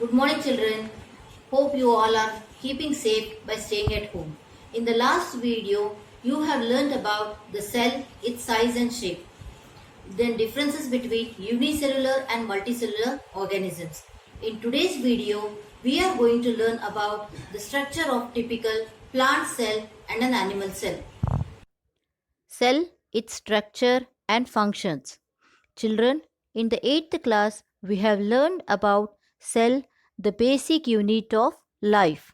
Good morning, children. Hope you all are keeping safe by staying at home. In the last video, you have learned about the cell, its size and shape, then differences between unicellular and multicellular organisms. In today's video, we are going to learn about the structure of typical plant cell and an animal cell. Cell, its structure and functions. Children, in the 8th class, we have learned about cell, the basic unit of life.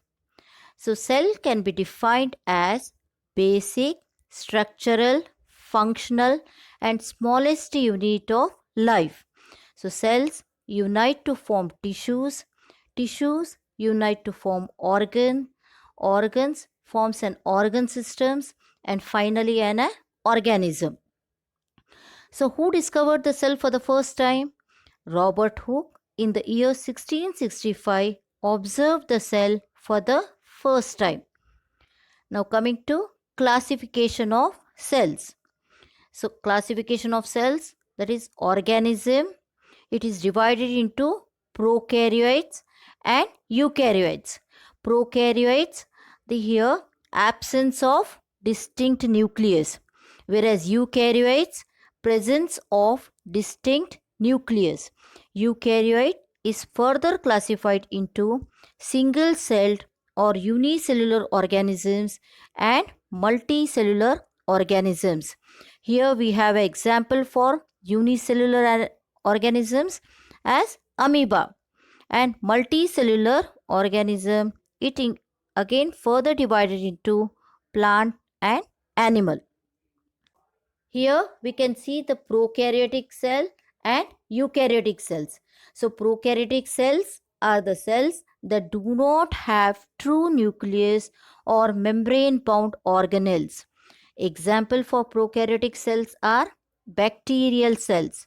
So, cell can be defined as basic, structural, functional, and smallest unit of life. So, cells unite to form tissues, tissues unite to form organs forms an organ systems, and finally an organism. So, who discovered the cell for the first time? Robert Hooke in the year 1665 observed the cell for the first time. Now, coming to classification of cells. So, classification of cells, that is organism, it is divided into prokaryotes and eukaryotes. Prokaryotes, the here absence of distinct nucleus, whereas eukaryotes, presence of distinct nucleus. Eukaryote is further classified into single celled or unicellular organisms and multicellular organisms. Here we have an example for unicellular organisms as amoeba, and multicellular organism again further divided into plant and animal. Here we can see the prokaryotic cell and eukaryotic cells. So prokaryotic cells are the cells that do not have true nucleus or membrane bound organelles. Example for prokaryotic cells are bacterial cells.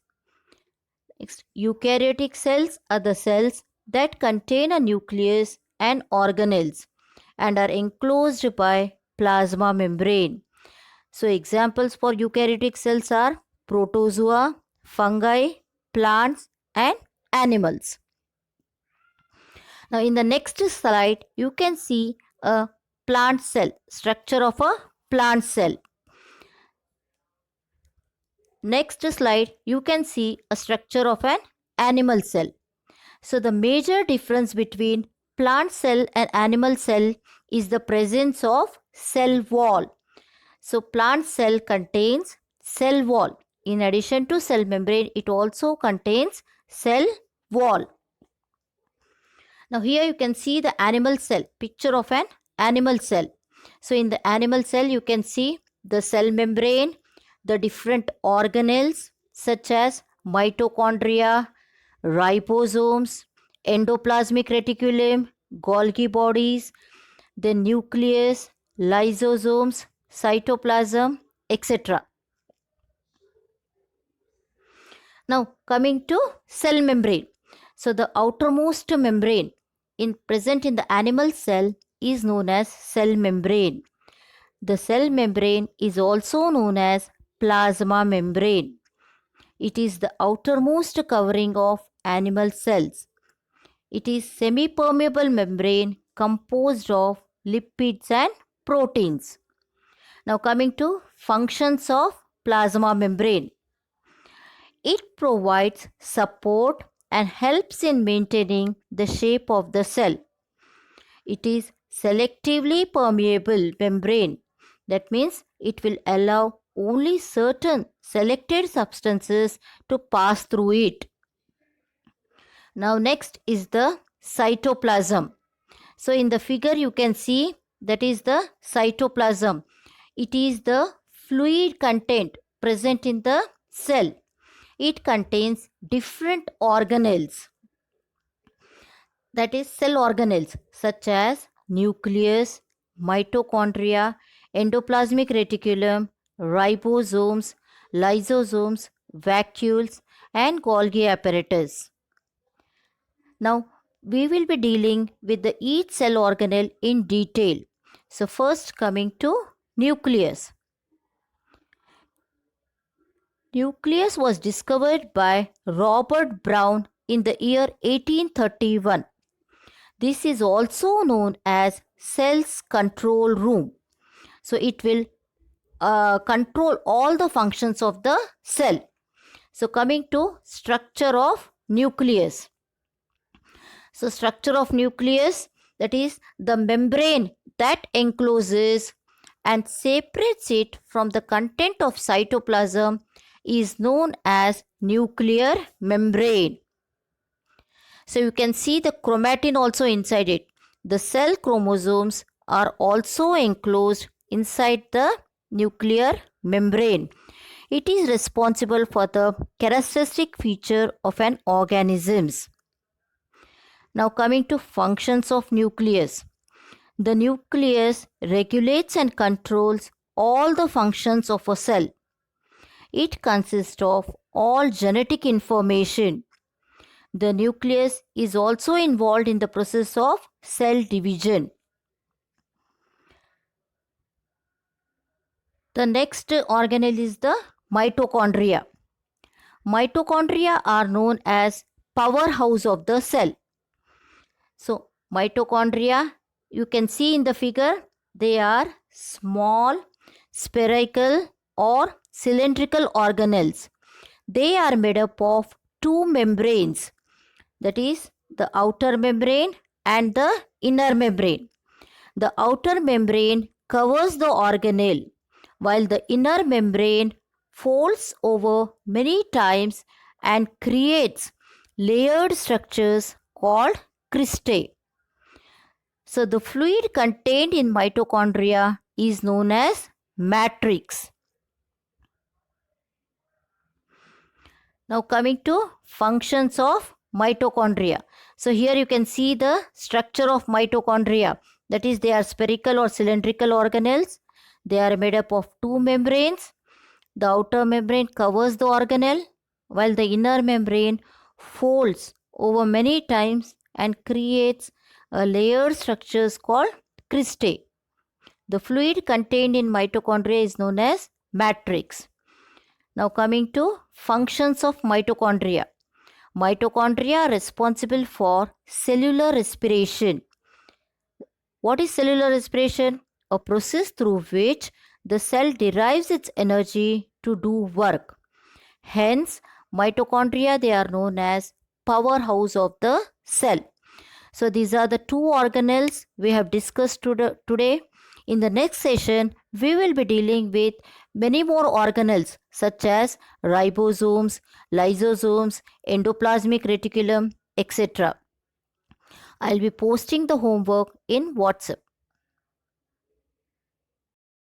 Next, eukaryotic cells are the cells that contain a nucleus and organelles and are enclosed by plasma membrane. So examples for eukaryotic cells are protozoa, fungi, plants and animals. Now in the next slide you can see a plant cell, structure of a plant cell. Next slide you can see a structure of an animal cell. So the major difference between plant cell and animal cell is the presence of cell wall. So plant cell contains cell wall. In addition to cell membrane, it also contains cell wall. Now here you can see the animal cell, picture of an animal cell. So in the animal cell you can see the cell membrane, the different organelles such as mitochondria, ribosomes, endoplasmic reticulum, Golgi bodies, the nucleus, lysosomes, cytoplasm, etc. Now coming to cell membrane. So the outermost membrane present in the animal cell is known as cell membrane. The cell membrane is also known as plasma membrane. It is the outermost covering of animal cells. It is semi-permeable membrane composed of lipids and proteins. Now coming to functions of plasma membrane. It provides support and helps in maintaining the shape of the cell. It is selectively permeable membrane. That means it will allow only certain selected substances to pass through it. Now next is the cytoplasm. So in the figure you can see that is the cytoplasm. It is the fluid content present in the cell. It contains different organelles, that is cell organelles such as nucleus, mitochondria, endoplasmic reticulum, ribosomes, lysosomes, vacuoles and Golgi apparatus. Now we will be dealing with each cell organelle in detail. So first coming to nucleus. Nucleus was discovered by Robert Brown in the year 1831. This is also known as cell's control room. So it will control all the functions of the cell. So coming to structure of nucleus. So structure of nucleus, that is the membrane that encloses and separates it from the content of cytoplasm, is known as nuclear membrane. So you can see the chromatin also inside it. The cell chromosomes are also enclosed inside the nuclear membrane. It is responsible for the characteristic feature of an organisms. Now coming to functions of nucleus. The nucleus regulates and controls all the functions of a cell. It consists of all genetic information. The nucleus is also involved in the process of cell division. The next organelle is the mitochondria. Mitochondria are known as powerhouse of the cell. So mitochondria, you can see in the figure, they are small, spherical or cylindrical organelles. They are made up of two membranes, that is the outer membrane and the inner membrane. The outer membrane covers the organelle, while the inner membrane folds over many times and creates layered structures called cristae. So the fluid contained in mitochondria is known as matrix. Now coming to functions of mitochondria. So here you can see the structure of mitochondria. That is, they are spherical or cylindrical organelles. They are made up of two membranes. The outer membrane covers the organelle, while the inner membrane folds over many times and creates a layered structures called cristae. The fluid contained in mitochondria is known as matrix. Now coming to functions of mitochondria. Mitochondria are responsible for cellular respiration. What is cellular respiration? A process through which the cell derives its energy to do work. Hence, mitochondria, they are known as powerhouse of the cell. So these are the two organelles we have discussed today. In the next session, we will be dealing with many more organelles such as ribosomes, lysosomes, endoplasmic reticulum, etc. I'll be posting the homework in WhatsApp.